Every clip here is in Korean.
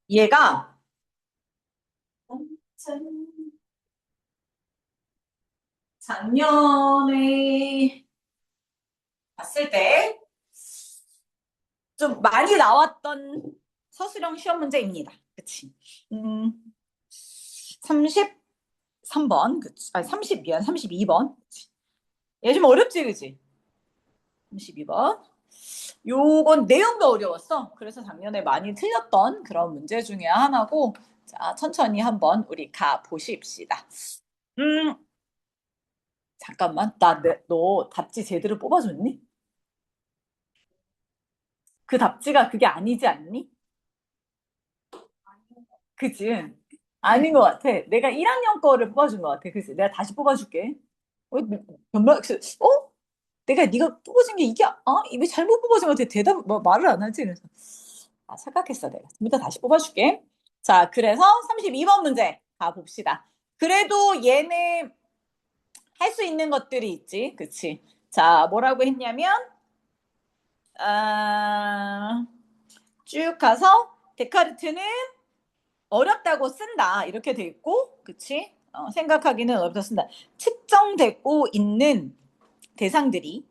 얘가 작년에 봤을 때 좀 많이 나왔던 서술형 시험 문제입니다. 그치? 33번, 그치? 아니, 32번. 그치? 얘 좀 어렵지, 그치? 32번. 요건 내용도 어려웠어. 그래서 작년에 많이 틀렸던 그런 문제 중에 하나고, 자, 천천히 한번 우리 가 보십시다. 음, 잠깐만. 너 답지 제대로 뽑아줬니? 그 답지가 그게 아니지 않니? 그지? 아닌 것 같아. 내가 1학년 거를 뽑아준 것 같아. 그지? 내가 다시 뽑아줄게. 변명, 내가 네가 뽑아준 게 이게, 이게 잘못 뽑아준 것 같아. 말을 안 하지? 그래서. 착각했어, 내가. 좀 이따 다시 뽑아줄게. 자, 그래서 32번 문제 가봅시다. 그래도 얘는 할 수 있는 것들이 있지. 그치? 자, 뭐라고 했냐면, 아, 쭉 가서 데카르트는 어렵다고 쓴다. 이렇게 돼 있고, 그치? 생각하기는 어렵다 쓴다. 측정되고 있는 대상들이,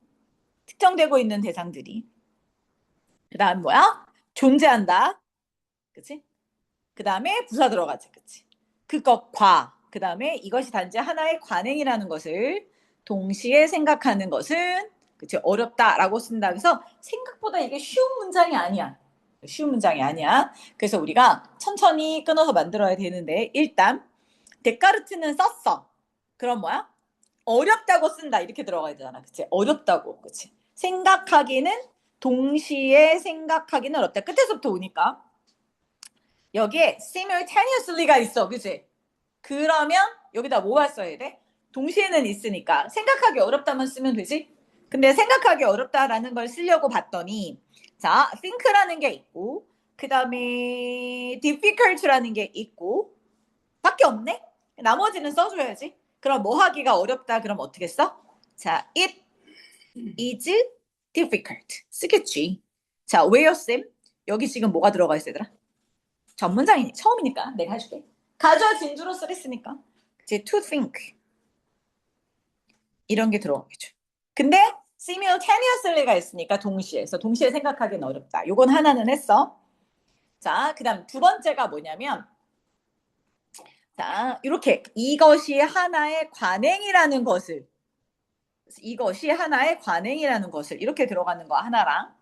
특정되고 있는 대상들이. 그 다음 뭐야? 존재한다. 그치? 그 다음에 부사 들어가지. 그치? 그것과, 그 다음에 이것이 단지 하나의 관행이라는 것을 동시에 생각하는 것은, 그치? 어렵다라고 쓴다. 그래서 생각보다 이게 쉬운 문장이 아니야. 쉬운 문장이 아니야. 그래서 우리가 천천히 끊어서 만들어야 되는데, 일단, 데카르트는 썼어. 그럼 뭐야? 어렵다고 쓴다. 이렇게 들어가야 되잖아. 그치? 어렵다고. 그치? 생각하기는, 동시에 생각하기는 어렵다. 끝에서부터 오니까. 여기에 simultaneously가 있어. 그치? 그러면 여기다 뭐가 써야 돼? 동시에는 있으니까. 생각하기 어렵다만 쓰면 되지? 근데 생각하기 어렵다라는 걸 쓰려고 봤더니, 자, think라는 게 있고, 그 다음에 difficult라는 게 있고, 밖에 없네? 나머지는 써줘야지. 그럼 뭐 하기가 어렵다. 그럼 어떻게 써? 자, it is difficult. 쓰겠지. 자, where 쌤? 여기 지금 뭐가 들어가 있어, 얘들아? 전문장이니 처음이니까 내가 해줄게. 가져와 진주로 쓰랬으니까. 이제 to think 이런 게 들어가겠죠. 근데 simultaneously가 있으니까 동시에. 그래서 동시에 생각하기는 어렵다. 요건 하나는 했어. 자, 그다음 두 번째가 뭐냐면 자, 이렇게 이것이 하나의 관행이라는 것을 이것이 하나의 관행이라는 것을 이렇게 들어가는 거 하나랑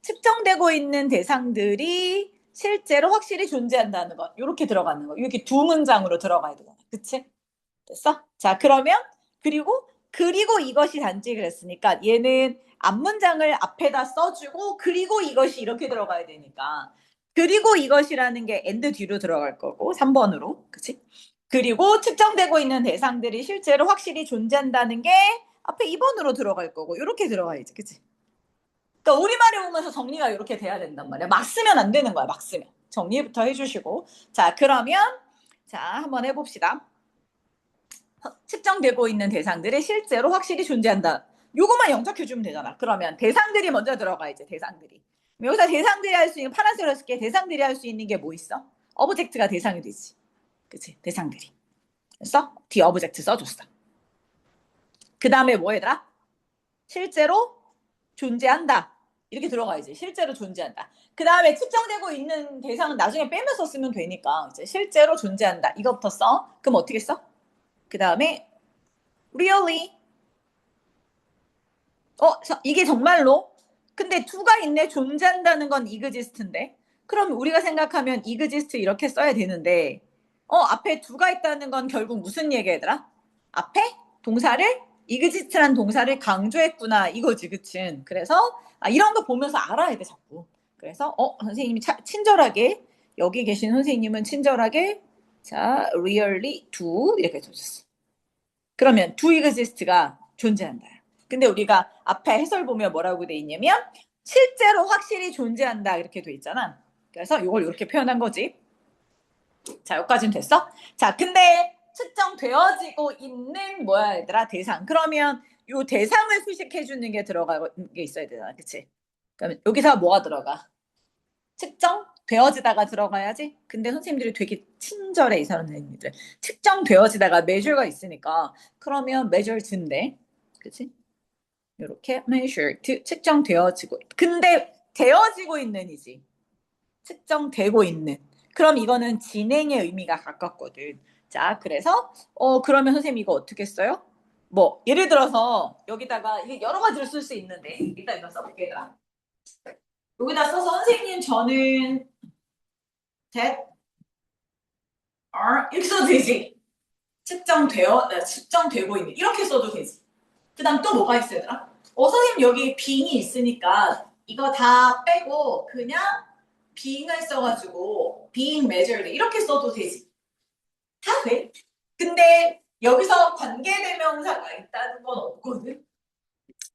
측정되고 있는 대상들이 실제로 확실히 존재한다는 것 이렇게 들어가는 거 이렇게 두 문장으로 들어가야 되잖아. 그치? 됐어? 자, 그러면 그리고 이것이 단지 그랬으니까 얘는 앞문장을 앞에다 써주고 그리고 이것이 이렇게 들어가야 되니까 그리고 이것이라는 게 and 뒤로 들어갈 거고 3번으로 그치? 그리고 측정되고 있는 대상들이 실제로 확실히 존재한다는 게 앞에 2번으로 들어갈 거고 이렇게 들어가야지 그치? 그러니까 우리말에 오면서 정리가 이렇게 돼야 된단 말이야. 막 쓰면 안 되는 거야. 막 쓰면. 정리부터 해주시고 자, 그러면 자, 한번 해봅시다. 측정되고 있는 대상들이 실제로 확실히 존재한다. 요것만 영작해주면 되잖아. 그러면 대상들이 먼저 들어가야지. 대상들이. 여기서 대상들이 할 수 있는 파란색으로 쓸게. 대상들이 할 수 있는 게 뭐 있어? 어브젝트가 대상이 되지. 그치? 대상들이. 됐어? 뒤 어브젝트 써줬어. 그 다음에 뭐 얘들아? 실제로 존재한다. 이렇게 들어가야지. 실제로 존재한다. 그 다음에 측정되고 있는 대상은 나중에 빼면서 쓰면 되니까 이제 실제로 존재한다. 이거부터 써. 그럼 어떻게 써? 그 다음에 really 이게 정말로? 근데 to가 있네. 존재한다는 건 exist인데. 그럼 우리가 생각하면 exist 이렇게 써야 되는데, 앞에 to가 있다는 건 결국 무슨 얘기얘들아? 앞에 동사를, exist란 동사를 강조했구나. 이거지, 그치? 그래서, 이런 거 보면서 알아야 돼, 자꾸. 그래서, 선생님이 친절하게, 여기 계신 선생님은 친절하게, 자, really do, 이렇게 써줬어. 그러면 do exist가 존재한다. 근데 우리가 앞에 해설 보면 뭐라고 돼 있냐면 실제로 확실히 존재한다 이렇게 돼 있잖아. 그래서 이걸 이렇게 표현한 거지. 자, 여기까지는 됐어? 자, 근데 측정되어지고 있는 뭐야 얘들아 대상. 그러면 요 대상을 수식해 주는 게 들어가는 게 있어야 되잖아. 그치? 그러면 여기서 뭐가 들어가? 측정 되어지다가 들어가야지. 근데 선생님들이 되게 친절해, 이 사람들. 측정되어지다가 measure가 있으니까 그러면 measured인데, 그치? 이렇게 measured, 측정되어지고. 근데 되어지고 있는이지. 측정되고 있는. 그럼 이거는 진행의 의미가 가깝거든. 자, 그래서 그러면 선생님 이거 어떻게 써요? 뭐 예를 들어서 여기다가 이게 여러 가지로 쓸 수 있는데 일단 이거 써볼게 얘들아. 여기다 써서 선생님 저는 that are 이렇게 써도 되지. 측정되고 있는 이렇게 써도 되지. 그다음 또 뭐가 있어요 얘들아? 선생님 여기 being이 있으니까 이거 다 빼고 그냥 being을 써가지고 being measured 이렇게 써도 되지. 다 돼. 근데 여기서 관계대명사가 있다는 건 없거든.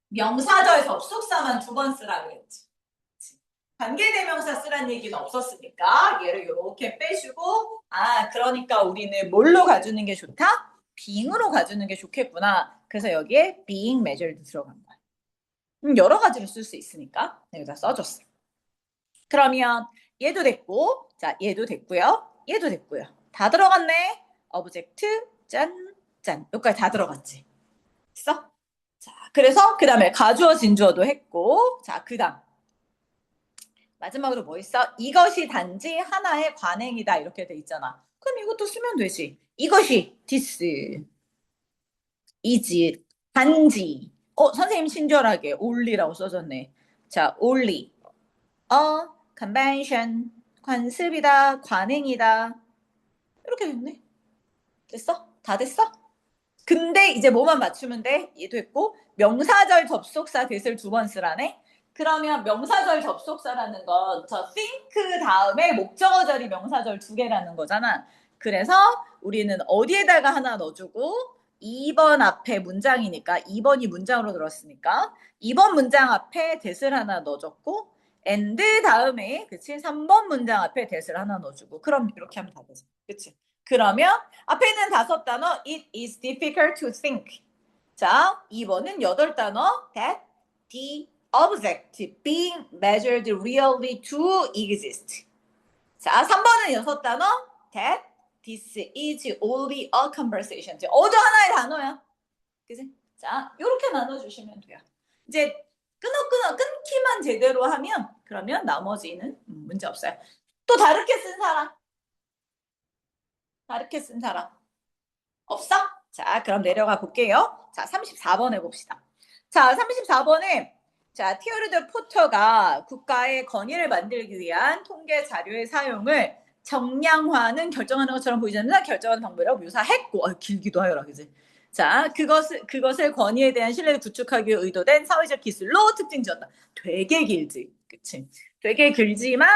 명사절 접속사만 두 번 쓰라 그랬지. 관계대명사 쓰란 얘기는 없었으니까 얘를 이렇게 빼주고 그러니까 우리는 뭘로 가주는 게 좋다? being으로 가주는 게 좋겠구나. 그래서 여기에 being measured 들어간 거야. 여러 가지로 쓸 수 있으니까 여기다 써줬어. 그러면 얘도 됐고, 자 얘도 됐고요. 얘도 됐고요. 다 들어갔네. object 짠, 짠. 여기까지 다 들어갔지. 됐어? 자, 그래서 그 다음에 가주어 진주어도 했고, 자, 그 다음. 마지막으로 뭐 있어? 이것이 단지 하나의 관행이다. 이렇게 돼 있잖아. 그럼 이것도 쓰면 되지. 이것이 this, is, 단지. 선생님 친절하게 only라고 써줬네. 자, only. convention. 관습이다. 관행이다. 이렇게 됐네. 됐어? 다 됐어? 근데 이제 뭐만 맞추면 돼? 얘도 했고 명사절 접속사 that을 두 번 쓰라네. 그러면 명사절 접속사라는 건 저 think 다음에 목적어절이 명사절 두 개라는 거잖아. 그래서 우리는 어디에다가 하나 넣어주고 2번 앞에 문장이니까 2번이 문장으로 들었으니까 2번 문장 앞에 that을 하나 넣어줬고 and 다음에 그치 3번 문장 앞에 that을 하나 넣어주고 그럼 이렇게 하면 다 되지. 그치? 그러면 앞에 있는 5단어 It is difficult to think. 자, 2번은 8단어 that the object being measured really to exist. 자, 3번은 6단어 that this is only a conversation. 어저 하나의 단어야. 그치? 자, 이렇게 나눠주시면 돼요. 이제 끊기만 제대로 하면 그러면 나머지는 문제 없어요. 또 다르게 쓴 사람? 다르게 쓴 사람? 없어? 자, 그럼 내려가 볼게요. 자, 34번 해봅시다. 자, 34번에 자, 티어르드 포터가 국가의 건의를 만들기 위한 통계 자료의 사용을 정량화는 결정하는 것처럼 보이지 않나 결정하는 방법이라고 묘사했고, 길기도 하여라, 그지? 자, 그것을 건의에 대한 신뢰를 구축하기 위해 의도된 사회적 기술로 특징 지었다. 되게 길지, 그치? 되게 길지만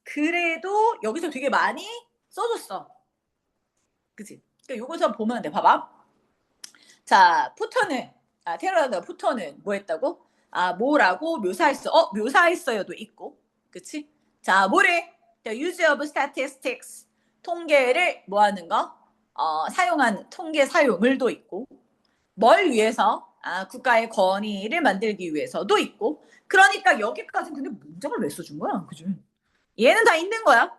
그래도 여기서 되게 많이 써줬어, 그치? 그러니까 요거 좀 보면 돼. 봐봐. 자, 푸터는 테러가 푸터는 뭐 했다고? 뭐라고 묘사했어. 묘사했어요도 있고. 그치? 자, 뭐래? The use of statistics. 통계를 뭐 하는 거? 사용한 통계 사용을도 있고. 뭘 위해서? 국가의 권위를 만들기 위해서도 있고. 그러니까 여기까지는 근데 문장을 왜 써준 거야? 그죠? 얘는 다 있는 거야.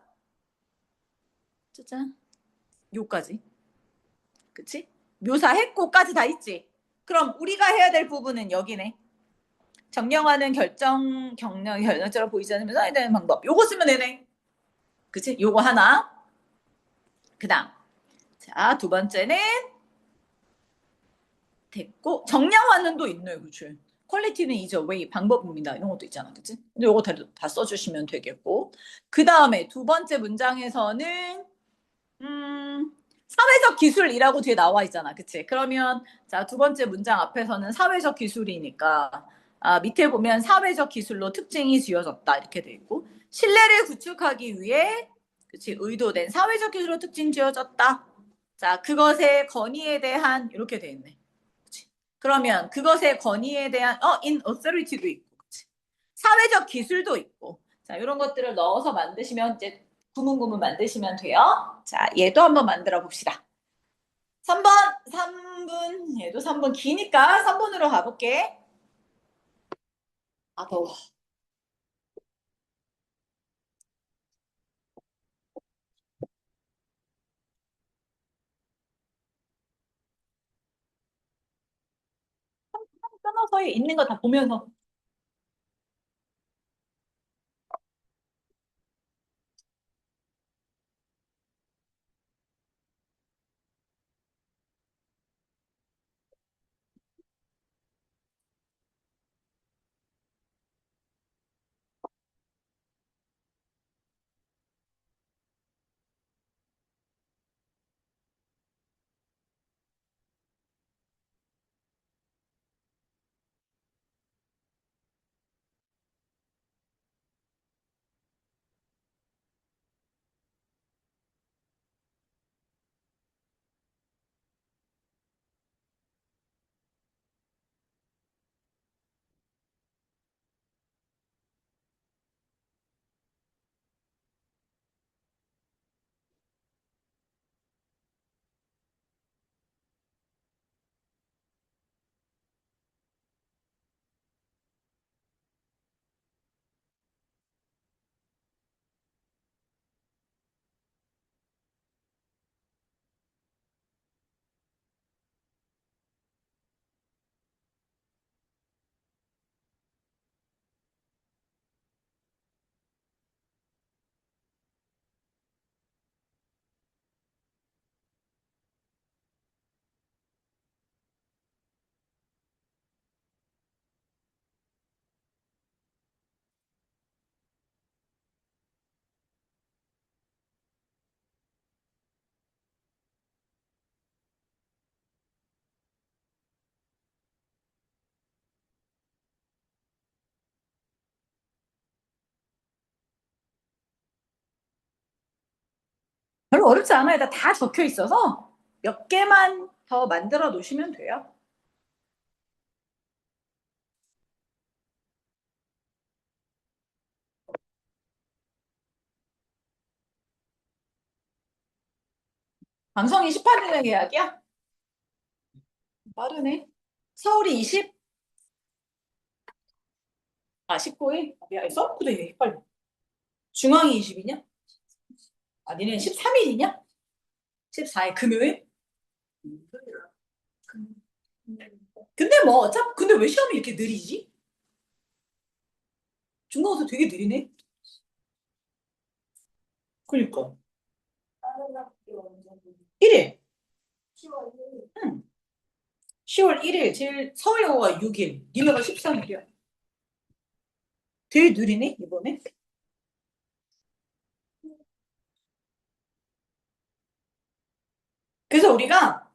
짜잔. 요까지. 그치? 묘사했고까지 다 있지. 그럼 우리가 해야 될 부분은 여기네. 정령화는 결정적으로 보이지 않으면서 해야 되는 방법. 요거 쓰면 되네. 그치? 요거 하나. 그 다음. 자, 두 번째는 됐고, 정량화는 또 있네요. 그치? 퀄리티는 이제 왜 방법입니다. 이런 것도 있잖아. 그치? 근데 요거 다 써주시면 되겠고. 그 다음에 두 번째 문장에서는, 사회적 기술이라고 뒤에 나와 있잖아. 그치? 그러면, 자, 두 번째 문장 앞에서는 사회적 기술이니까, 밑에 보면 사회적 기술로 특징이 지어졌다. 이렇게 돼 있고, 신뢰를 구축하기 위해, 그치? 의도된 사회적 기술로 특징 지어졌다. 자, 그것의 건의에 대한, 이렇게 돼 있네. 그치? 그러면 그것의 건의에 대한, in authority도 있고, 그치? 사회적 기술도 있고, 자, 이런 것들을 넣어서 만드시면 이제 구문구문 만드시면 돼요. 자, 얘도 한번 만들어 봅시다. 3분, 얘도 3분 기니까 3분으로 가볼게. 더워. 서에 있는 거 다 보면서. 별로 어렵지 않아요. 다 적혀 있어서 몇 개만 더 만들어 놓으시면 돼요. 방송이 18일에 계약이야? 빠르네. 서울이 20? 아, 19일? 야, 서울도 되게 빨리. 중앙이 20이냐? 아, 니네 13일이냐? 14일 금요일? 근데 뭐 어차피 근데 왜 시험이 이렇게 느리지? 중간고사 되게 느리네. 그러니까 1일. 응. 10월 1일 제일 서울여고가 6일, 니네가 13일이야. 되게 느리네 이번에. 그래서 우리가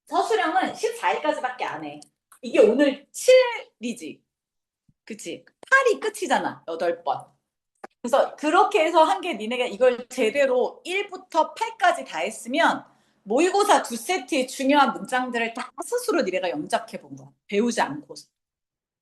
서술형은 14일까지밖에 안 해. 이게 오늘 7이지. 그치? 8이 끝이잖아. 8번. 그래서 그렇게 해서 한 게 니네가 이걸 제대로 1부터 8까지 다 했으면 모의고사 두 세트의 중요한 문장들을 다 스스로 니네가 영작해 본 거야. 배우지 않고서.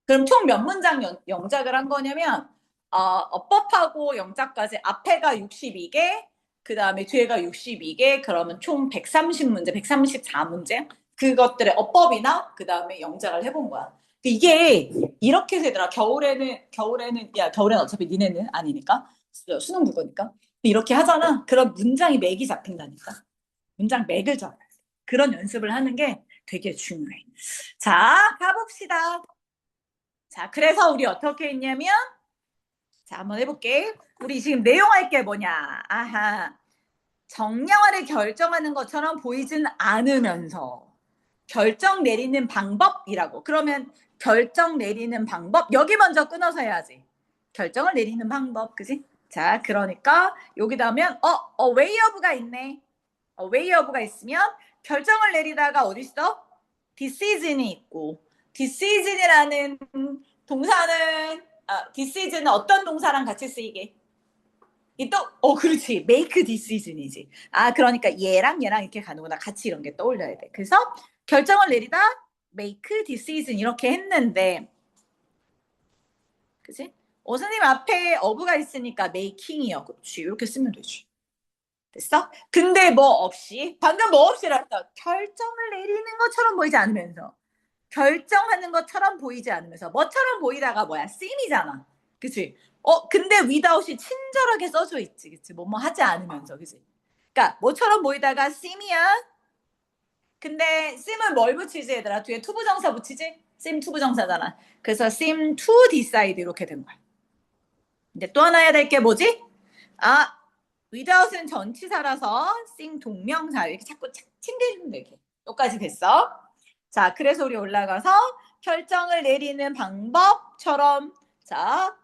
그럼 총 몇 문장 영작을 한 거냐면 어법하고 영작까지 앞에가 62개, 그 다음에 뒤에가 62개, 그러면 총 130문제, 134문제 그것들의 어법이나 그 다음에 영작을 해본 거야. 이게 이렇게 되더라. 겨울에는 야 겨울에는 어차피 니네는 아니니까 수능 국어니까 이렇게 하잖아. 그럼 문장이 맥이 잡힌다니까. 문장 맥을 잡아. 그런 연습을 하는 게 되게 중요해. 자, 가봅시다. 자, 그래서 우리 어떻게 했냐면, 자, 한번 해볼게. 우리 지금 내용할 게 뭐냐? 아하. 정량화를 결정하는 것처럼 보이진 않으면서 결정 내리는 방법이라고. 그러면 결정 내리는 방법, 여기 먼저 끊어서 해야지. 결정을 내리는 방법, 그지? 자, 그러니까 여기다 하면, 웨이 어브가 있네. 웨이 어브가 있으면 결정을 내리다가 어디 있어? decision이 있고, decision이라는 동사는 decision은 어떤 동사랑 같이 쓰이게? 이 또, 그렇지. make decision이지. 아, 그러니까 얘랑 얘랑 이렇게 가는구나. 같이 이런 게 떠올려야 돼. 그래서 결정을 내리다 make decision 이렇게 했는데, 그치? 선생님 앞에 어부가 있으니까 making이요. 그렇지. 이렇게 쓰면 되지. 됐어? 근데 뭐 없이, 방금 뭐 없이랄까? 결정을 내리는 것처럼 보이지 않으면서. 결정하는 것처럼 보이지 않으면서 뭐처럼 보이다가 뭐야 씀이잖아 그치 근데 without이 친절하게 써져 있지 그치 뭐뭐 하지 않으면서 그치 그러니까 뭐처럼 보이다가 씀이야 근데 씀은 뭘 붙이지 얘들아 뒤에 투부정사 붙이지 seem to 부정사잖아. 그래서 seem to decide 이렇게 된 거야. 이제 또 하나 해야 될 게 뭐지? 아, without은 전치사라서 seem 동명사 이렇게 자꾸 챙겨주면 돼. 이렇게. 여기까지 됐어. 자, 그래서 우리 올라가서 결정을 내리는 방법처럼 자,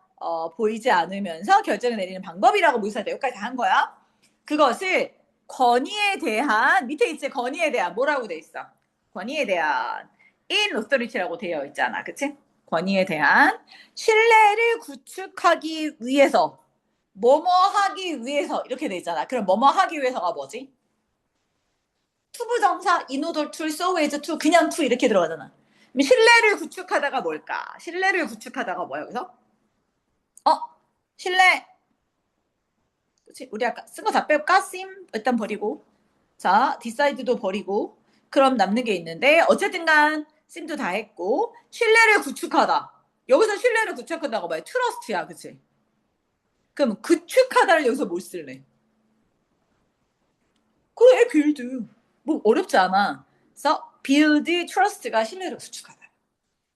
보이지 않으면서 결정을 내리는 방법이라고 무사돼. 여기까지 다 한 거야. 그것을 권위에 대한 밑에 있지 권위에 대한 뭐라고 돼 있어? 권위에 대한 in authority라고 되어 있잖아. 그치? 권위에 대한 신뢰를 구축하기 위해서 뭐뭐 하기 위해서 이렇게 돼 있잖아. 그럼 뭐뭐 하기 위해서가 뭐지? 투부정사 in order to, so as to, 그냥 to 이렇게 들어가잖아. 그럼 신뢰를 구축하다가 뭘까? 신뢰를 구축하다가 뭐야 여기서? 어? 신뢰. 그치? 우리 아까 쓴 거 다 빼볼까? sim 일단 버리고 자 decide도 버리고 그럼 남는 게 있는데 어쨌든간 sim도 다 했고 신뢰를 구축하다. 여기서 신뢰를 구축한다고 뭐야? trust야 그치? 그럼 구축하다를 여기서 뭘 쓸래? 그래 build 뭐 어렵지 않아. 그래서 build trust가 신뢰를 구축하다.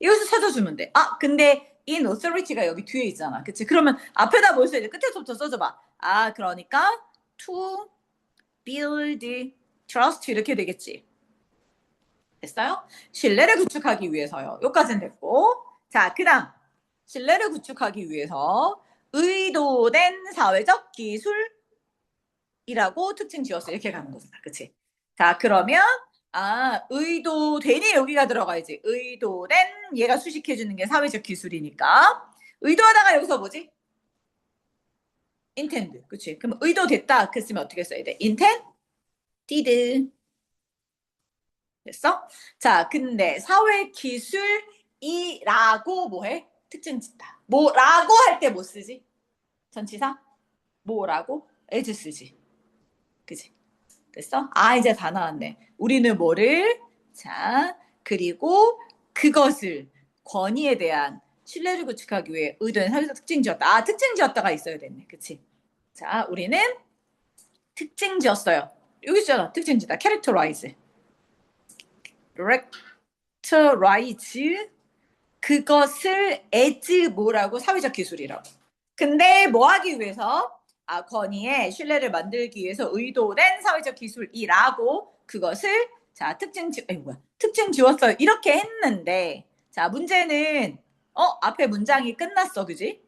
여기서 찾아주면 돼. 아 근데 in authority가 여기 뒤에 있잖아. 그치? 그러면 앞에다 뭘 써야 돼? 끝에서부터 써줘봐. 아 그러니까 to build trust 이렇게 되겠지. 됐어요? 신뢰를 구축하기 위해서요. 여기까지는 됐고 자 그다음 신뢰를 구축하기 위해서 의도된 사회적 기술이라고 특징 지었어. 이렇게 가는 거잖아. 그치? 자 그러면 아 의도된이 여기가 들어가야지. 의도된 얘가 수식해주는 게 사회적 기술이니까 의도하다가 여기서 뭐지? intend 그치? 그럼 의도됐다 그랬으면 어떻게 써야 돼? intended 됐어? 자, 근데 사회 기술이라고 뭐해? 특징 짓다. 뭐라고 할 때 뭐 쓰지? 전치사? 뭐라고? as 쓰지. 그지? 됐어? 아, 이제 다 나왔네. 우리는 뭐를? 자, 그리고 그것을 권위에 대한 신뢰를 구축하기 위해 의도된 사회적 특징 지었다. 아, 특징 지었다가 있어야 됐네. 그치? 자, 우리는 특징 지었어요. 여기 있잖아. 특징 지다. characterize. characterize 그것을 as 뭐라고 사회적 기술이라고. 근데 뭐 하기 위해서 아 권위의 신뢰를 만들기 위해서 의도된 사회적 기술이라고 그것을 자 특징 지 아니 뭐야 특징 지웠어요 이렇게 했는데 자 문제는 앞에 문장이 끝났어 그지?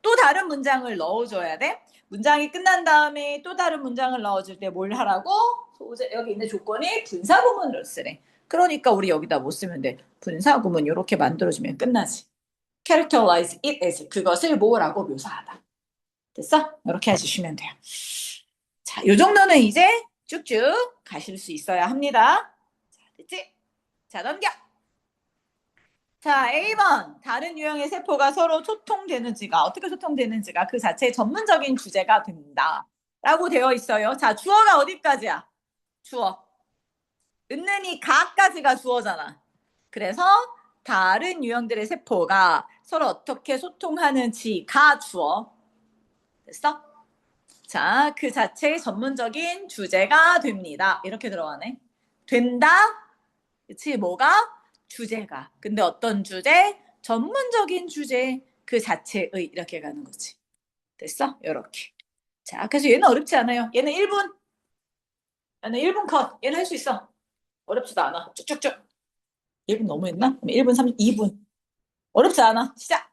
또 다른 문장을 넣어줘야 돼. 문장이 끝난 다음에 또 다른 문장을 넣어줄 때 뭘 하라고? 소재, 여기 있는 조건이 분사구문으로 쓰래. 그러니까 우리 여기다 뭐 쓰면 돼? 분사구문 이렇게 만들어주면 끝나지. characterize it as 그것을 뭐라고 묘사하다. 됐어? 이렇게 해주시면 돼요. 자, 요 정도는 이제 쭉쭉 가실 수 있어야 합니다. 자, 됐지? 자, 넘겨. 자, A번. 다른 유형의 세포가 서로 소통되는지가, 어떻게 소통되는지가 그 자체의 전문적인 주제가 된다. 라고 되어 있어요. 자, 주어가 어디까지야? 주어. 은는히 가까지가 주어잖아. 그래서 다른 유형들의 세포가 서로 어떻게 소통하는지가 주어. 됐어? 자, 그 자체의 전문적인 주제가 됩니다. 이렇게 들어가네. 된다? 그치? 뭐가? 주제가. 근데 어떤 주제? 전문적인 주제 그 자체의 이렇게 가는 거지. 됐어? 요렇게. 자, 그래서 얘는 어렵지 않아요. 얘는 1분. 얘는 1분 컷. 얘는 할 수 있어. 어렵지도 않아. 쭉쭉쭉. 1분 너무 했나? 1분 32분. 어렵지 않아. 시작.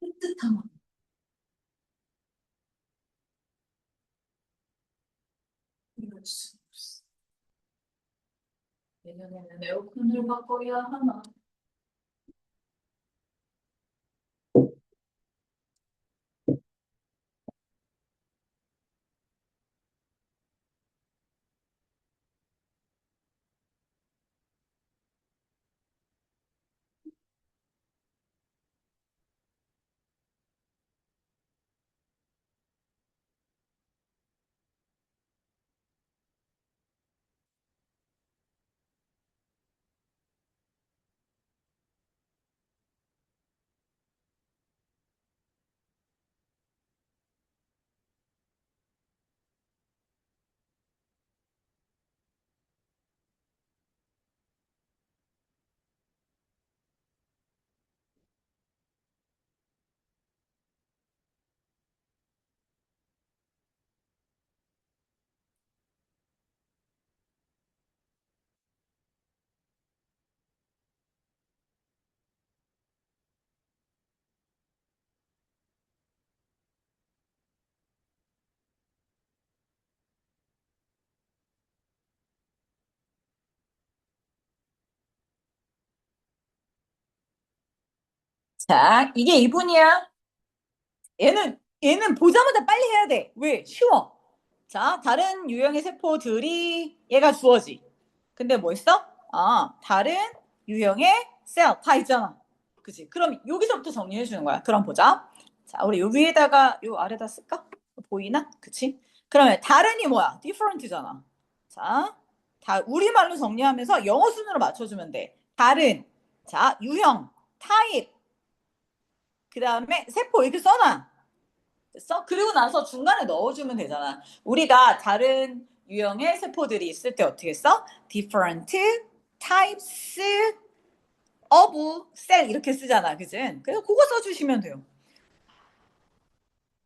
뜨뜻함. 이럴 수 없어. 내년에는 에어컨을 바꿔야 하나. 자, 이게 2분이야. 얘는 보자마자 빨리 해야 돼. 왜? 쉬워. 자, 다른 유형의 세포들이 얘가 주어지. 근데 뭐 있어? 다른 유형의 셀 다 있잖아. 그치? 그럼 여기서부터 정리해 주는 거야. 그럼 보자. 자, 우리 요 위에다가 요 아래다 쓸까? 보이나? 그치? 그러면 다른이 뭐야? different잖아. 자, 다 우리말로 정리하면서 영어 순으로 맞춰주면 돼. 다른. 자, 유형, 타입. 그 다음에 세포 이렇게 써놔. 됐어? 그리고 나서 중간에 넣어주면 되잖아. 우리가 다른 유형의 세포들이 있을 때 어떻게 써? different types of cell 이렇게 쓰잖아. 그지? 그래서 그거 써주시면 돼요.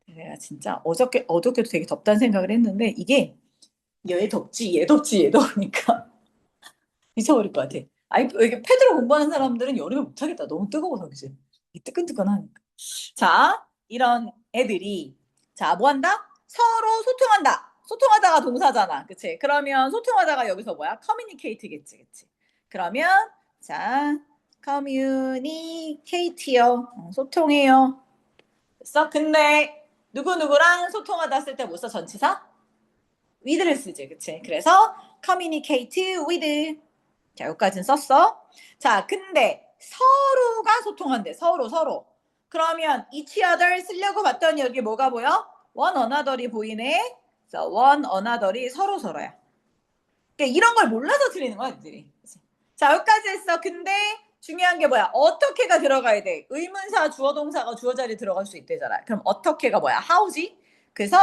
내가 진짜 어저께도 되게 덥다는 생각을 했는데 이게 얘 덥지, 얘 덥지, 얘 더우니까 미쳐버릴 것 같아. 아니, 이게 패드로 공부하는 사람들은 여름에 못하겠다. 너무 뜨거워서, 그지? 뜨끈뜨끈하니까. 자, 이런 애들이, 자, 뭐 한다? 서로 소통한다. 소통하다가 동사잖아. 그치? 그러면 소통하다가 여기서 뭐야? 커뮤니케이트겠지, 그치? 그러면, 자, 커뮤니케이트요. 소통해요. 됐어? 근데, 누구누구랑 소통하다 쓸 때 뭐 써? 전치사? with를 쓰지, 그치? 그래서, communicate with. 자, 여기까지는 썼어. 자, 근데 서로가 소통한대. 서로. 그러면 each other 쓰려고 봤더니 여기 뭐가 보여? one another이 보이네. 그래서 one another이 서로야. 그러니까 이런 걸 몰라서 틀리는 거야, 애들이. 자, 여기까지 했어. 근데 중요한 게 뭐야? 어떻게가 들어가야 돼? 의문사, 주어동사가 주어 자리에 들어갈 수 있대잖아. 그럼 어떻게가 뭐야? how지? 그래서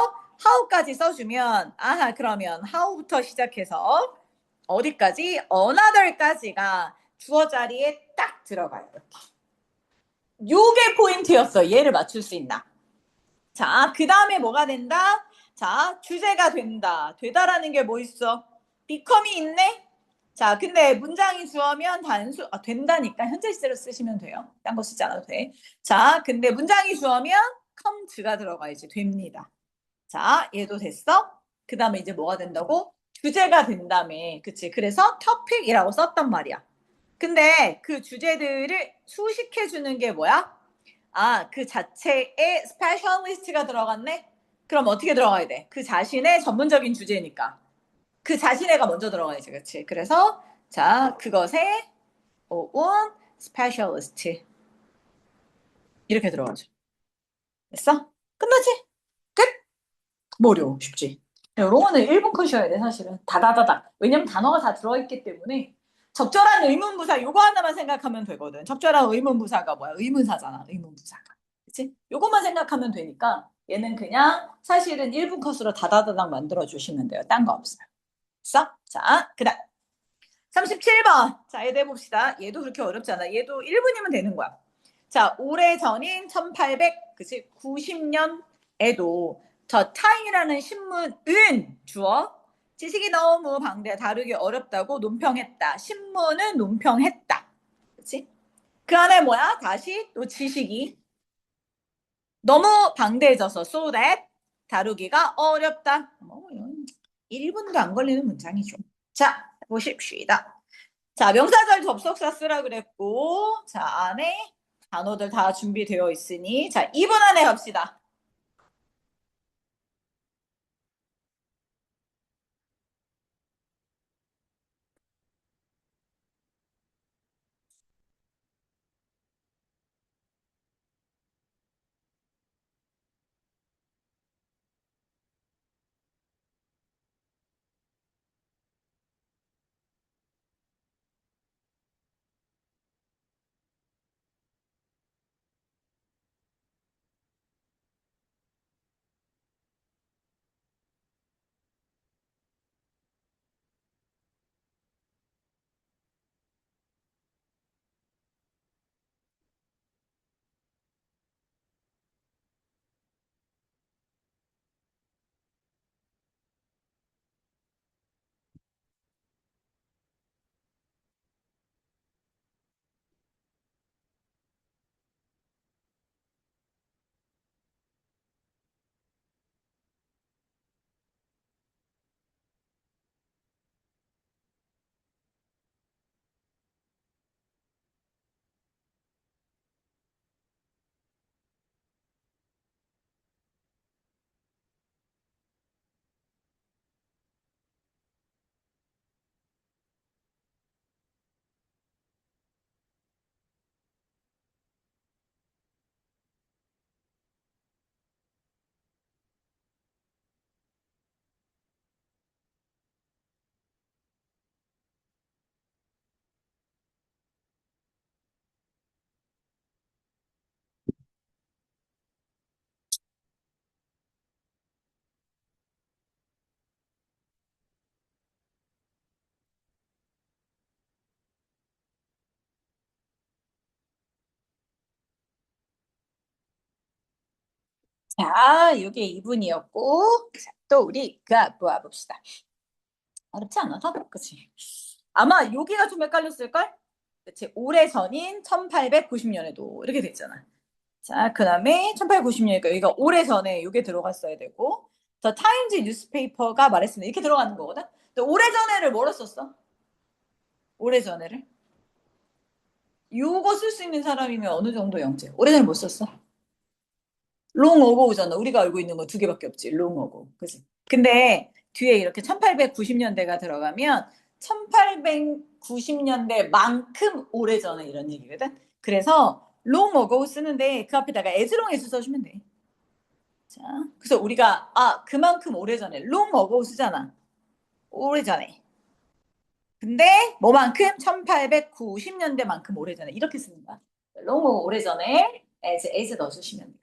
how까지 써주면 그러면 how부터 시작해서 어디까지? another까지가 주어 자리에 딱 들어가요. 요게 포인트였어. 얘를 맞출 수 있나? 자, 그 다음에 뭐가 된다? 자, 주제가 된다. 되다라는 게 뭐 있어? become이 있네? 자, 근데 문장이 주어면 된다니까 현재 시제로 쓰시면 돼요. 딴 거 쓰지 않아도 돼. 자, 근데 문장이 주어면 come가 들어가야지 됩니다. 자, 얘도 됐어? 그 다음에 이제 뭐가 된다고? 주제가 된다며. 그치? 그래서 topic이라고 썼단 말이야. 근데 그 주제들을 수식해주는 게 뭐야? 그 자체에 스페셜리스트가 들어갔네? 그럼 어떻게 들어가야 돼? 그 자신의 전문적인 주제니까. 그 자신애가 먼저 들어가야지, 그치? 그래서, 자, 그것에 온 스페셜리스트. 이렇게 들어가죠. 됐어? 끝나지? 끝? 뭐 어려워, 쉽지? 영어는 1분 컷이어야 돼, 사실은. 다다다다. 왜냐면 단어가 다 들어있기 때문에 적절한 의문부사 요거 하나만 생각하면 되거든. 적절한 의문부사가 뭐야? 의문사잖아, 의문부사가. 그치? 요것만 생각하면 되니까 얘는 그냥 사실은 1분 컷으로 다다다닥 만들어주시면 돼요. 딴 거 없어요. 됐어? 자, 그 다음. 37번. 자, 얘도 해봅시다. 얘도 그렇게 어렵지 않아. 얘도 1분이면 되는 거야. 자, 오래전인 1800, 그치? 90년에도 더 타임이라는 신문은 주어. 지식이 너무 다루기 어렵다고 논평했다. 신문은 논평했다. 그치? 그 안에 뭐야? 다시 또 지식이 너무 방대해져서 so that 다루기가 어렵다. 1분도 안 걸리는 문장이죠. 자, 보십시다. 자, 명사절 접속사 쓰라 그랬고, 자, 안에 단어들 다 준비되어 있으니, 자, 2분 안에 갑시다. 자, 이게 2분이었고, 또 우리가 모아봅시다. 어렵지 않아서? 그치? 아마 여기가 좀 헷갈렸을걸? 그치? 오래전인 1890년에도 이렇게 됐잖아. 자, 그 다음에 1890년이니까 여기가 오래전에 이게 들어갔어야 되고, 더 타임즈 뉴스페이퍼가 말했습니다. 이렇게 들어가는 거거든? 근데 오래전에를 뭐로 썼어? 오래전에를? 요거 쓸 수 있는 사람이면 어느 정도 영재? 오래전에 못 썼어? 롱 어고우잖아. 우리가 알고 있는 거 두 개밖에 없지. 롱 어고. 그지? 근데 뒤에 이렇게 1890년대가 들어가면 1890년대만큼 오래전에 이런 얘기거든. 그래서 롱 어고 쓰는데 그 앞에다가 에즈롱 에즈 써주면 돼. 자, 그래서 우리가 그만큼 오래전에 롱 어고 쓰잖아. 오래전에. 근데 뭐만큼 1890년대만큼 오래전에 이렇게 쓰는 거야. 롱 어고 오래전에 에즈 넣어주시면 돼요.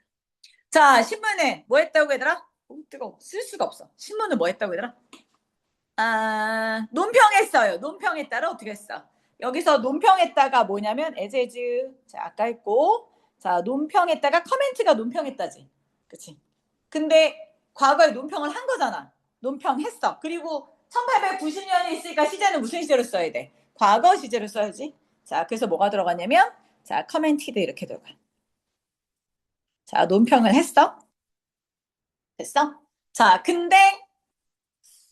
자, 신문은 뭐 했다고 얘들아? 뜨거워. 쓸 수가 없어. 신문은 뭐 했다고 얘들아? 논평했어요. 논평했다를 어떻게 했어? 여기서 논평했다가 뭐냐면 에즈에즈. 자, 아까 했고. 자, 논평했다가 커멘트가 논평했다지. 그치? 근데 과거에 논평을 한 거잖아. 논평했어. 그리고 1890년이 있으니까 시제는 무슨 시제로 써야 돼? 과거 시제로 써야지. 자, 그래서 뭐가 들어가냐면 자, 커멘티드 이렇게 들어가. 자, 논평을 했어? 됐어? 자, 근데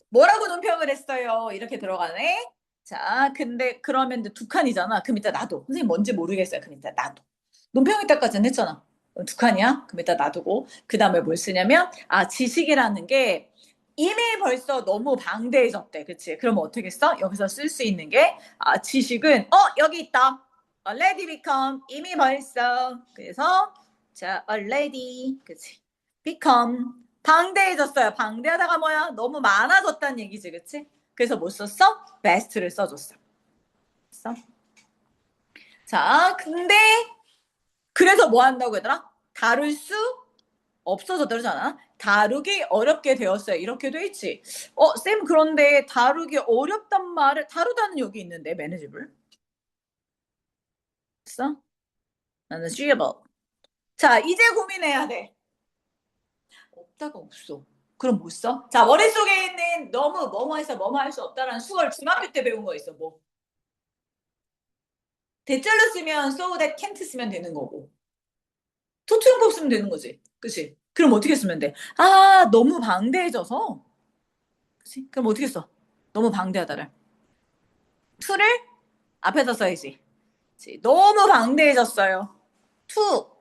뭐라고 논평을 했어요? 이렇게 들어가네. 자, 근데 그러면 이제 두 칸이잖아. 그럼 이따 놔둬. 선생님 뭔지 모르겠어요. 그럼 이따 놔둬. 논평했다까지는 했잖아. 두 칸이야? 그럼 이따 놔두고. 그 다음에 뭘 쓰냐면, 지식이라는 게 이미 벌써 너무 방대해졌대. 그치? 그럼 어떻게 써? 여기서 쓸 수 있는 게, 지식은, 여기 있다. already become, 이미 벌써. 그래서, 자, already. 그치? become. 방대해졌어요. 방대하다가 뭐야? 너무 많아졌다는 얘기지, 그치? 그래서 뭐 썼어? best를 써줬어. 써? 자, 근데 그래서 뭐 한다고 얘들아? 다룰 수 없어서 그러잖아. 다루기 어렵게 되었어요. 이렇게 돼 있지. 쌤, 그런데 다루기 어렵단 말을 다루다는 여기 있는데 매니지블. 있어? 나는 쉬able. 자, 이제 고민해야 돼. 없다가 없어. 그럼 못 써? 자, 머릿속에 있는 너무 뭐뭐 해서 뭐뭐 할 수 없다라는 수월 중학교 때 배운 거 있어. 뭐. 대절로 쓰면 so that can't 쓰면 되는 거고. 토트용법 쓰면 되는 거지. 그치? 그럼 어떻게 쓰면 돼? 너무 방대해져서. 그치? 그럼 어떻게 써? 너무 방대하다를. to를 앞에다 써야지. 그치? 너무 방대해졌어요. to,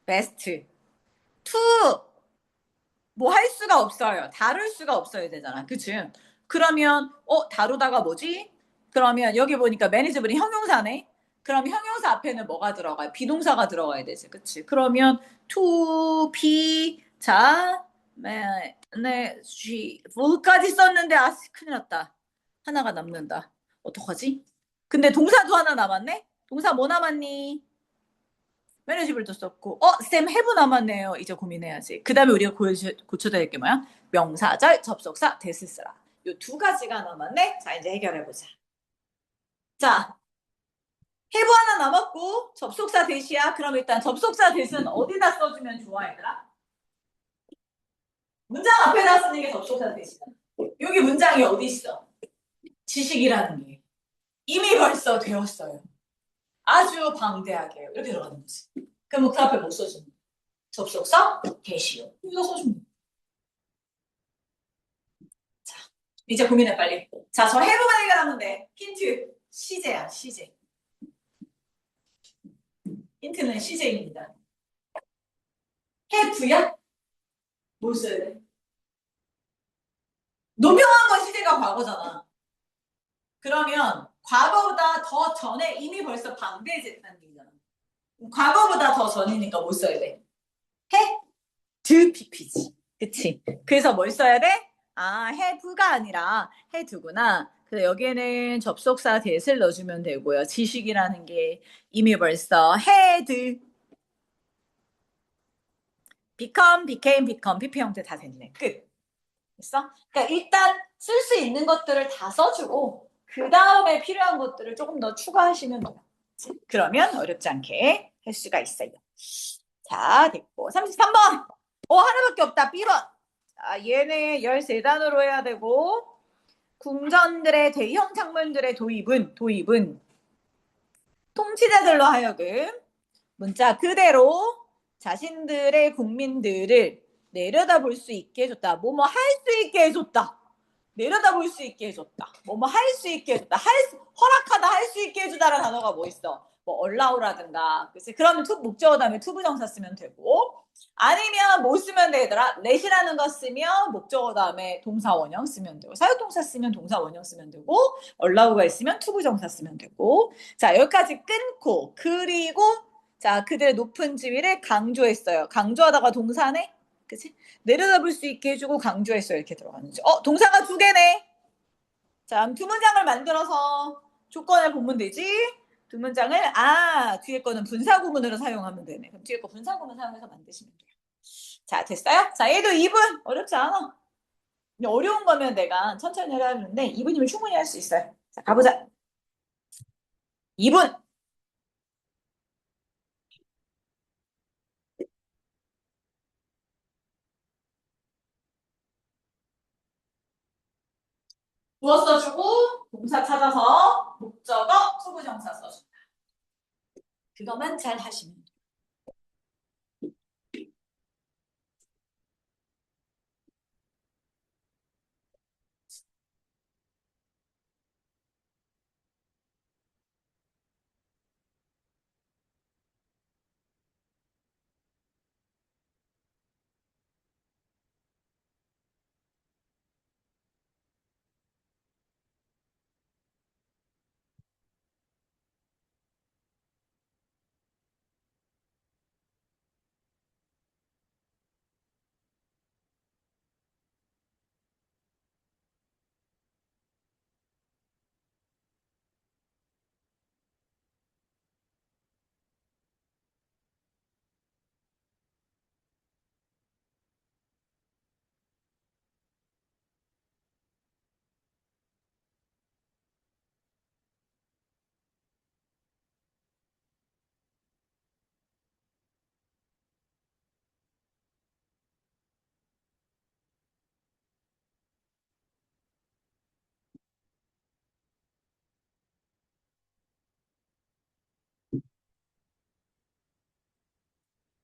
best. to, 뭐 할 수가 없어요. 다룰 수가 없어야 되잖아. 그치? 그러면, 다루다가 뭐지? 그러면 여기 보니까 매니저블이 형용사네? 그럼 형용사 앞에는 뭐가 들어가요? 비동사가 들어가야 되지. 그치? 그러면 to, be, 자, 뭐까지 썼는데, 큰일 났다. 하나가 남는다. 어떡하지? 근데 동사도 하나 남았네? 동사 뭐 남았니? 매니지블도 썼고, 쌤 해부 남았네요. 이제 고민해야지. 그 다음에 우리가 고쳐야 될 게 뭐야? 명사절, 접속사, 대시스라. 요 두 가지가 남았네. 자, 이제 해결해보자. 자, 해부 하나 남았고, 접속사 대시야. 그럼 일단 접속사 대시는 어디다 써주면 좋아, 얘들아? 문장 앞에다 쓰는 게 접속사 대시다. 여기 문장이 어디 있어? 지식이라는 게. 이미 벌써 되었어요. 아주 방대하게. 이렇게 들어가는 거지. 그럼 그 앞에 못 써주는 거야. 접속사 대시요. 이거 써주면 돼. 이제 고민해 빨리. 자, 저 해부만 해결하면 돼. 힌트. 시제야, 시제. 힌트는 시제입니다. 해부야? 뭘 써야 돼? 노명한 건 시제가 과거잖아. 그러면 과거보다 더 전에 이미 벌써 방대해졌다는 얘기잖아. 과거보다 더 전이니까 뭘 써야 돼? 해? 드 PP지. 그치? 그래서 뭘 써야 돼? 해부가 아니라 해두구나. 그래서 여기에는 접속사 대를 넣어주면 되고요. 지식이라는 게 이미 벌써 had, become, became, become, PP 형태 다 됐네. 끝. 됐어? 그러니까 일단 쓸 수 있는 것들을 다 써주고 그 다음에 필요한 것들을 조금 더 추가하시면 돼요. 그러면 어렵지 않게 할 수가 있어요. 자, 됐고. 33번. 하나밖에 없다. B번. 자, 얘네 13단으로 해야 되고, 궁전들의 대형 창문들의 도입은 통치자들로 하여금 문자 그대로 자신들의 국민들을 내려다볼 수 있게 해줬다. 뭐뭐 할 수 있게 해줬다. 내려다볼 수 있게 해줬다. 뭐뭐 할 수 있게 해줬다. 허락하다 할 수 있게 해주다라는 단어가 뭐 있어? 뭐 allow라든가. 그치? 그러면 목적어 다음에 투부정사 쓰면 되고, 아니면 뭐 쓰면 되더라. let이라는 거 쓰면 목적어 다음에 동사 원형 쓰면 되고, 사역동사 쓰면 동사 원형 쓰면 되고, allow가 있으면 투부정사 쓰면 되고. 자, 여기까지 끊고, 그리고 자, 그들의 높은 지위를 강조했어요. 강조하다가 동사네? 그치? 내려다볼 수 있게 해주고 강조했어요. 이렇게 들어가는지. 동사가 2개네. 자, 두 문장을 만들어서 조건을 보면 되지. 두 문장을, 뒤에 거는 분사구문으로 사용하면 되네. 그럼 뒤에 거 분사구문 사용해서 만드시면 돼요. 자, 됐어요? 자, 얘도 2분. 어렵지 않아. 어려운 거면 내가 천천히 하려는데 2분이면 충분히 할 수 있어요. 자, 가보자. 2분. 주어 써주고 동사 찾아서 목적어 투부정사 써준다. 그것만 잘 하시면 돼요.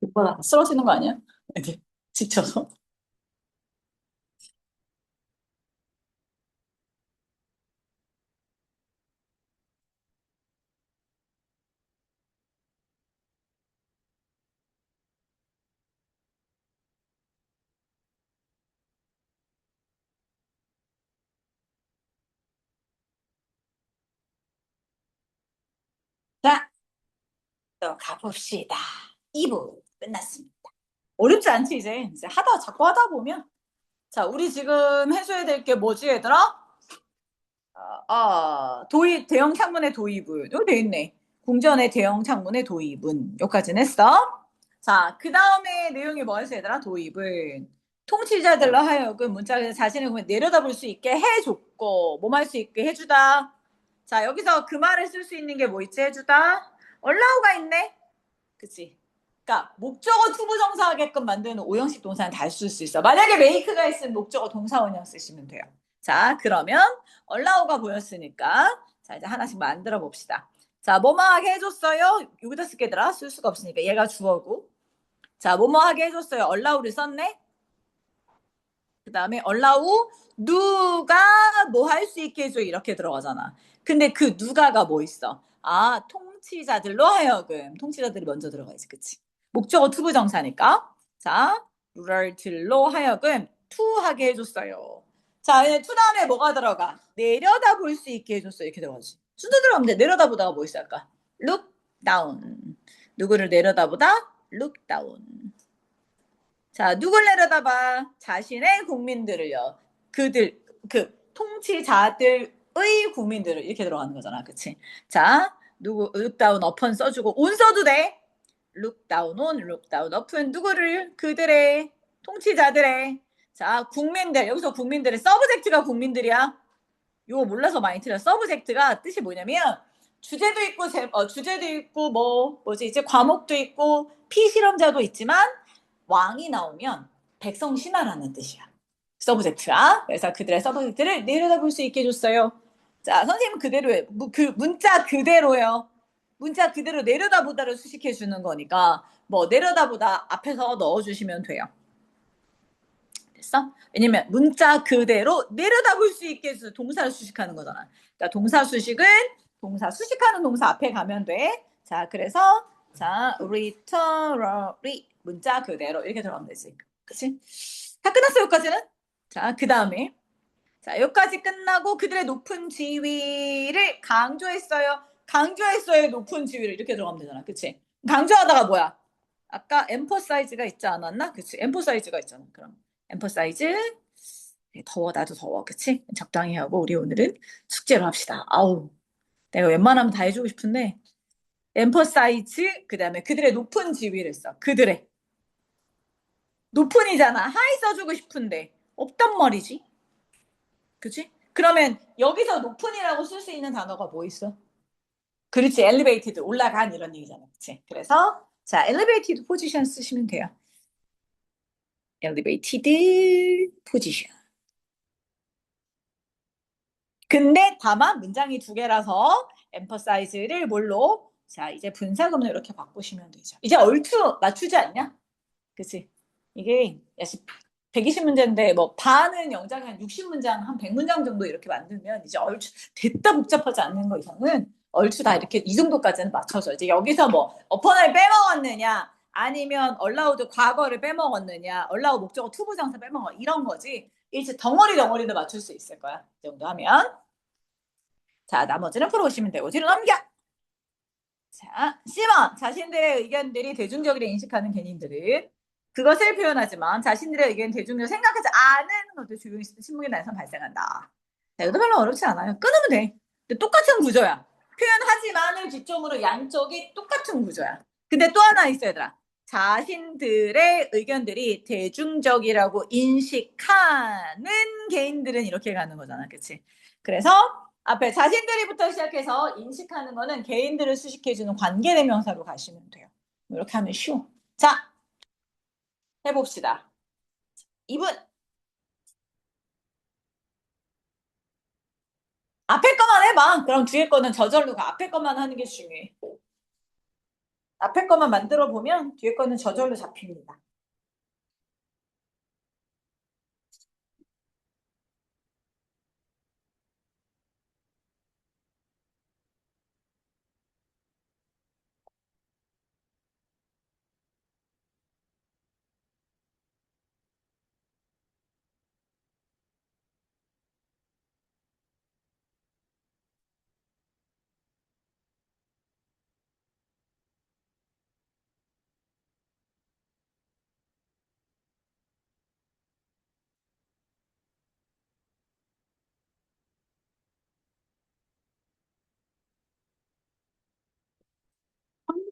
오빠 쓰러지는 거 아니야? 이렇게 지쳐서. 자, 또 가봅시다. 2부 끝났습니다. 어렵지 않지, 이제 자꾸 하다 보면. 자, 우리 지금 해줘야 될 게 뭐지, 얘들아? 대형 창문의 도입은. 여기 돼 있네. 궁전의 대형 창문의 도입은. 여기까지는 했어. 자, 그 다음에 내용이 뭐였어, 얘들아? 도입은. 통치자들로 하여금 문짝에서 자신의 공을 내려다볼 수 있게 해줬고, 몸 할 수 있게 해주다. 자, 여기서 그 말을 쓸 수 있는 게 뭐 있지? 해주다. allow가 있네. 그치? 그러니까 목적어 투부정사 하게끔 만드는 오형식 동사는 다 쓸 수 있어. 만약에 make가 있으면 목적어 동사 원형 쓰시면 돼요. 자, 그러면 allow가 보였으니까 자, 이제 하나씩 만들어 봅시다. 자, 뭐뭐하게 해줬어요. 여기다 쓰게더라. 쓸 수가 없으니까 얘가 주어고. 자, 뭐뭐하게 해줬어요. allow를 썼네. 그 다음에 allow 누가 뭐 할 수 있게 해줘 이렇게 들어가잖아. 근데 그 누가가 뭐 있어? 통치자들로 하여금. 통치자들이 먼저 들어가야지. 그치? 목적어 투부정사니까. 자, 룰들로 하여금 투하게 해줬어요. 자, 이제 투 다음에 뭐가 들어가? 내려다 볼 수 있게 해줬어요. 이렇게 들어가지. 순서 들어가면 돼. 내려다보다가 뭐 있을까? look down. 누구를 내려다보다? look down. 자, 누굴 내려다봐? 자신의 국민들을요. 통치자들의 국민들을 이렇게 들어가는 거잖아. 그치? 자, look down upon 써주고, on 써도 돼. look down on, look down upon 누구를? 그들의, 통치자들의. 자, 국민들. 여기서 국민들의 서브젝트가 국민들이야. 이거 몰라서 많이 틀려. 서브젝트가 뜻이 뭐냐면, 주제도 있고 뭐지 이제 과목도 있고 피실험자도 있지만 왕이 나오면 백성 신하라는 뜻이야. 서브젝트야. 그래서 그들의 서브젝트를 내려다볼 수 있게 해줬어요. 자, 선생님은 그대로예요. 그 문자 그대로요. 문자 그대로 내려다보다를 수식해 주는 거니까 뭐 내려다보다 앞에서 넣어주시면 돼요. 됐어? 왜냐면 문자 그대로 내려다볼 수 있게 해서 동사를 수식하는 거잖아. 그러니까 동사 수식은 동사 수식하는 동사 앞에 가면 돼. 자, 그래서 자, literally 문자 그대로 이렇게 들어가면 되지. 그치? 다 끝났어, 여기까지는? 자, 그 다음에 자, 여기까지 끝나고 그들의 높은 지위를 강조했어요. 강조했어요. 높은 지위를 이렇게 들어가면 되잖아. 그치? 강조하다가 뭐야? 아까 emphasize가 있지 않았나? 그치? emphasize가 있잖아. 그럼 emphasize. 더워, 나도 더워. 그치? 적당히 하고 우리 오늘은 숙제로 합시다. 아우, 내가 웬만하면 다 해주고 싶은데 emphasize 그다음에 그들의 높은 지위를 써. 그들의 높은이잖아. 하이 써주고 싶은데 없단 말이지. 그치? 그러면 여기서 높은이라고 쓸 수 있는 단어가 뭐 있어? 그렇지, elevated, 올라간 이런 얘기잖아. 그치? 그래서 자, elevated position 쓰시면 돼요. elevated position. 근데 다만 문장이 두 개라서 emphasize를 뭘로? 자, 이제 분사금을 이렇게 바꾸시면 되죠. 이제 얼추 맞추지 않냐? 그치? 이게 120문제인데 뭐 반은 영작이 한 60문장, 한 100문장 정도 이렇게 만들면 이제 얼추 됐다 복잡하지 않는 거 이상은 얼추 다 이렇게 이 정도까지는 맞춰서 이제 여기서 뭐 어퍼널 빼먹었느냐 아니면 얼라우드 과거를 빼먹었느냐 얼라우 목적어 투부정사 빼먹어 이런 거지 일체 덩어리를 맞출 수 있을 거야. 이 정도 하면 자 나머지는 풀어오시면 되고 뒤로 넘겨. 자, C번 자신들의 의견들이 대중적이라 인식하는 개인들은 그것을 표현하지만 자신들의 의견 대중적으로 생각하지 않은 것도 조용히 신문에 나서 발생한다. 자, 이것도 별로 어렵지 않아요. 끊으면 돼. 근데 똑같은 구조야. 표현하지만을 기점으로 양쪽이 똑같은 구조야. 근데 또 하나 있어야 얘들아. 자신들의 의견들이 대중적이라고 인식하는 개인들은 이렇게 가는 거잖아. 그치? 그래서 앞에 자신들이부터 시작해서 인식하는 거는 개인들을 수식해주는 관계대명사로 가시면 돼요. 이렇게 하면 쉬워. 자, 해봅시다. 2분. 앞에 거만 해봐. 그럼 뒤에 거는 저절로 가. 앞에 거만 하는 게 중요해. 앞에 거만 만들어 보면 뒤에 거는 저절로 잡힙니다.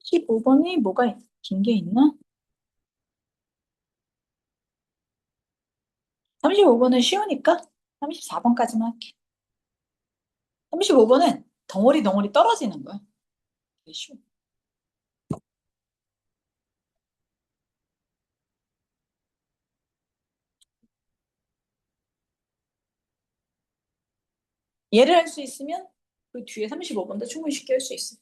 십 35번이 뭐가 긴 게 있나? 35번은 쉬우니까 34번까지만 할게. 35번은 덩어리 떨어지는 거야. 되게 쉬워. 얘를 할 수 있으면 그 뒤에 35번도 충분히 쉽게 할 수 있어.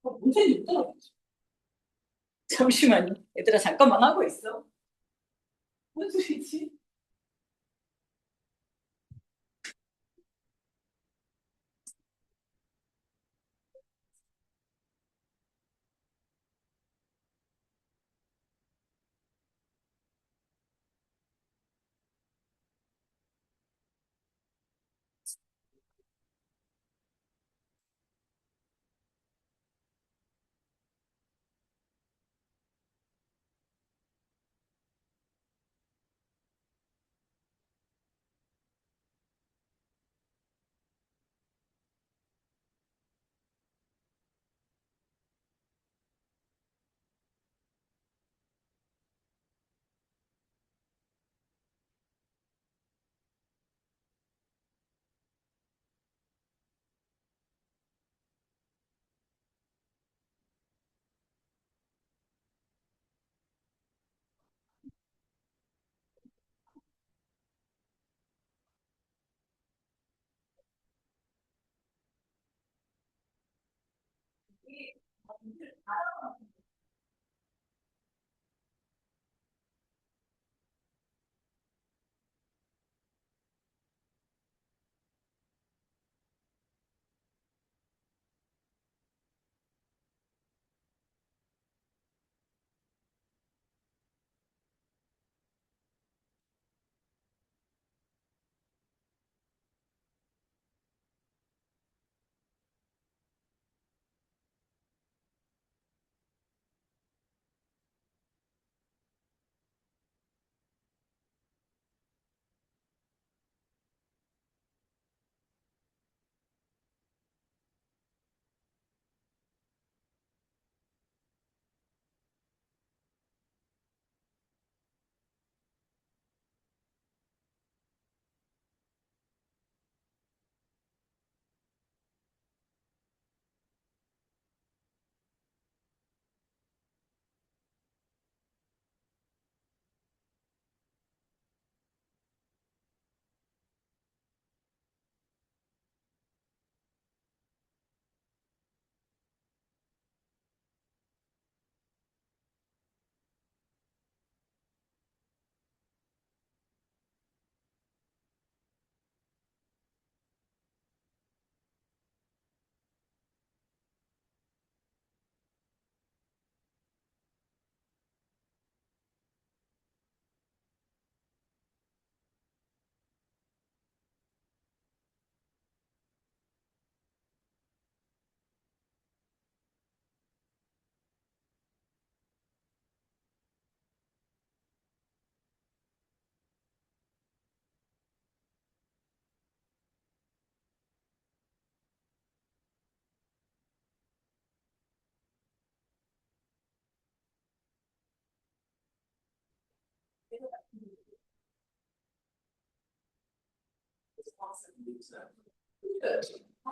문제는 있더라고. 잠시만요. 얘들아, 잠깐만 하고 있어. 뭔 소리지?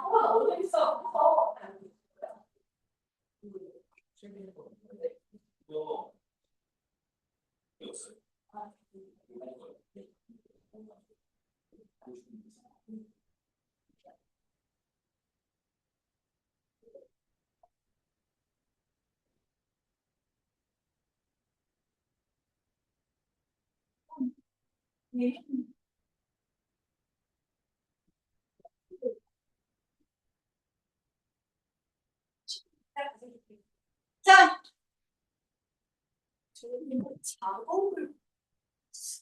어디 있어? 자, 작업을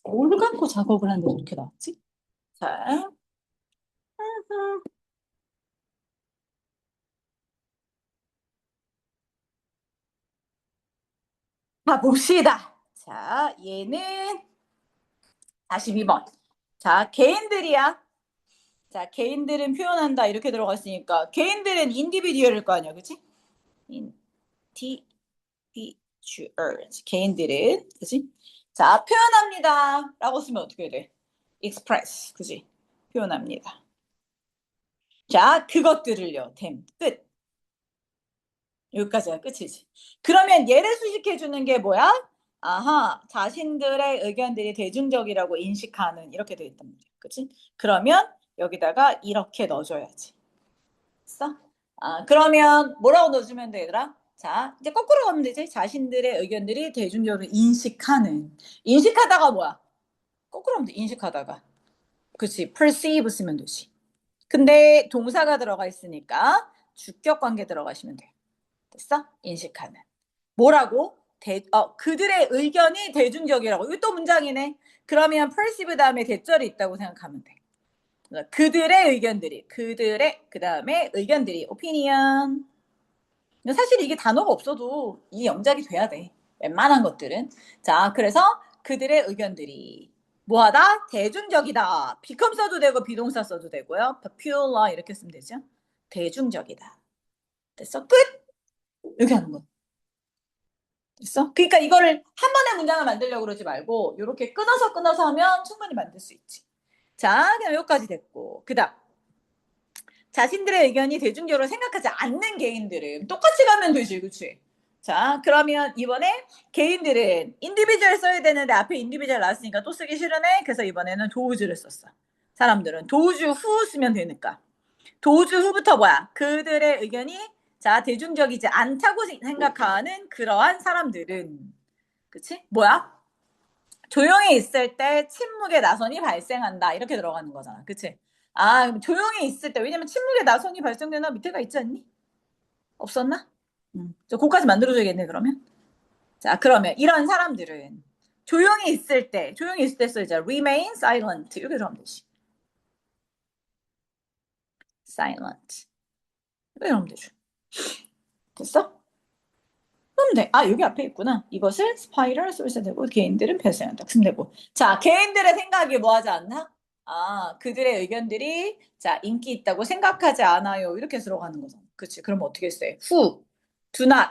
뭘 갖고 작업을 하는데 이렇게 나왔지? 자, 자 봅시다. 자, 얘는 42번. 자, 개인들이야. 자, 개인들은 표현한다 이렇게 들어갔으니까 개인들은 인디비듀얼일 거 아니야, 그치? 인디비듀얼. 개인들은, 그치? 자, 표현합니다. 라고 쓰면 어떻게 돼? express, 그치? 표현합니다. 자, 그것들을요. 됨. 끝. 여기까지가 끝이지. 그러면 얘를 수식해 주는 게 뭐야? 아하, 자신들의 의견들이 대중적이라고 인식하는 이렇게 돼 있단 말이야. 그치? 그러면 여기다가 이렇게 넣어줘야지. 됐어? 아, 그러면 뭐라고 넣어주면 돼, 얘들아? 자, 이제 거꾸로 가면 되지. 자신들의 의견들이 대중적으로 인식하는. 인식하다가 뭐야? 거꾸로 하면 돼. 인식하다가. 그치. perceive 쓰면 되지. 근데 동사가 들어가 있으니까 주격 관계 들어가시면 돼. 됐어? 인식하는. 뭐라고? 그들의 의견이 대중적이라고. 이거 또 문장이네. 그러면 perceive 다음에 대절이 있다고 생각하면 돼. 그들의 의견들이, 그들의 그 다음에 의견들이 opinion. 사실 이게 단어가 없어도 이 영작이 돼야 돼. 웬만한 것들은. 자, 그래서 그들의 의견들이 뭐하다? 대중적이다. become 써도 되고 비동사 써도 되고요. popular 이렇게 쓰면 되죠. 대중적이다. 됐어? 끝! 이렇게 하는 거. 됐어? 그러니까 이거를 한 번에 문장을 만들려고 그러지 말고 이렇게 끊어서 하면 충분히 만들 수 있지. 자, 그럼 여기까지 됐고. 그 다음. 자신들의 의견이 대중적으로 생각하지 않는 개인들은 똑같이 가면 되지, 그치? 자, 그러면 이번에 개인들은 인디비주얼 써야 되는데 앞에 인디비주얼 나왔으니까 또 쓰기 싫으네. 그래서 이번에는 도우즈를 썼어. 사람들은 도우즈 후 쓰면 되니까. 도우즈 후부터 뭐야? 그들의 의견이 자 대중적이지 않다고 생각하는 그러한 사람들은 그치? 뭐야? 조용히 있을 때 침묵의 나선이 발생한다. 이렇게 들어가는 거잖아. 그치? 아, 조용히 있을 때, 왜냐면 침묵의 나선이 발생되나 밑에가 있지 않니? 없었나? 저 거기까지 만들어줘야겠네, 그러면. 자, 그러면 이런 사람들은 조용히 있을 때 써야죠. remain silent. 이렇게 들어가면 되지. silent. 이렇게 들어가면 되죠. 됐어? 그럼 돼. 아, 여기 앞에 있구나. 이것을 스파이럴 쏠셔야 되고, 개인들은 발생한다. 쓰면 되고. 자, 개인들의 생각이 뭐 하지 않나? 아, 그들의 의견들이, 자, 인기 있다고 생각하지 않아요. 이렇게 들어가는 거잖아. 그치? 그럼 어떻게 써? who, do not,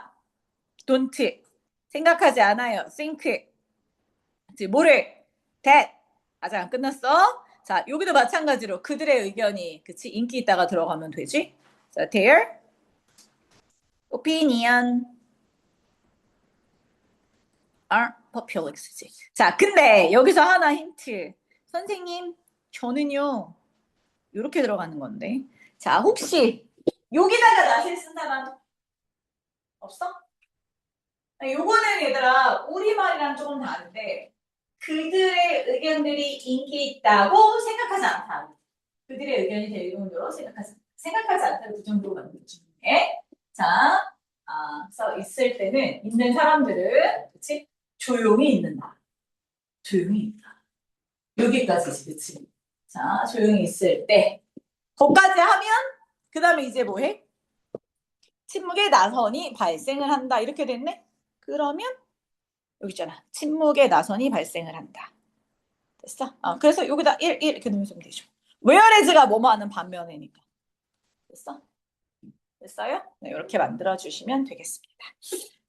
don't, 생각하지 않아요. think, 그치? 뭐를, that. 아직 안 끝났어? 자, 여기도 마찬가지로 그들의 의견이, 그치? 인기 있다가 들어가면 되지? 자, their opinion. are popular이지. 자, 근데 여기서 하나 힌트. 선생님, 저는요, 이렇게 들어가는 건데. 자, 혹시 여기다가 낫을 쓴 사람 없어? 요거는 얘들아, 우리말이랑 조금 다른데, 그들의 의견들이 인기 있다고 생각하지 않다. 그들의 의견이 대중적으로 생각하지 않다고 그 정도로 만들어주는 게. 자, 써 있을 때는, 있는 사람들은, 그치? 조용히 있는다. 조용히 있다. 여기까지지, 그치? 자, 조용히 있을 때. 거기까지 하면, 그 다음에 이제 뭐 해? 침묵의 나선이 발생을 한다. 이렇게 됐네? 그러면, 여기 있잖아. 침묵의 나선이 발생을 한다. 됐어? 그래서 여기다 1 이렇게 넣으면 되죠. whereas가 뭐뭐 하는 반면이니까. 됐어? 됐어요? 네, 이렇게 만들어주시면 되겠습니다.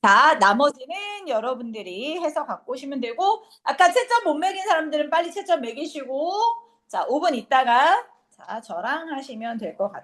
자, 나머지는 여러분들이 해서 갖고 오시면 되고, 아까 채점 못 매긴 사람들은 빨리 채점 매기시고, 자, 5분 있다가, 자, 저랑 하시면 될 것 같아요.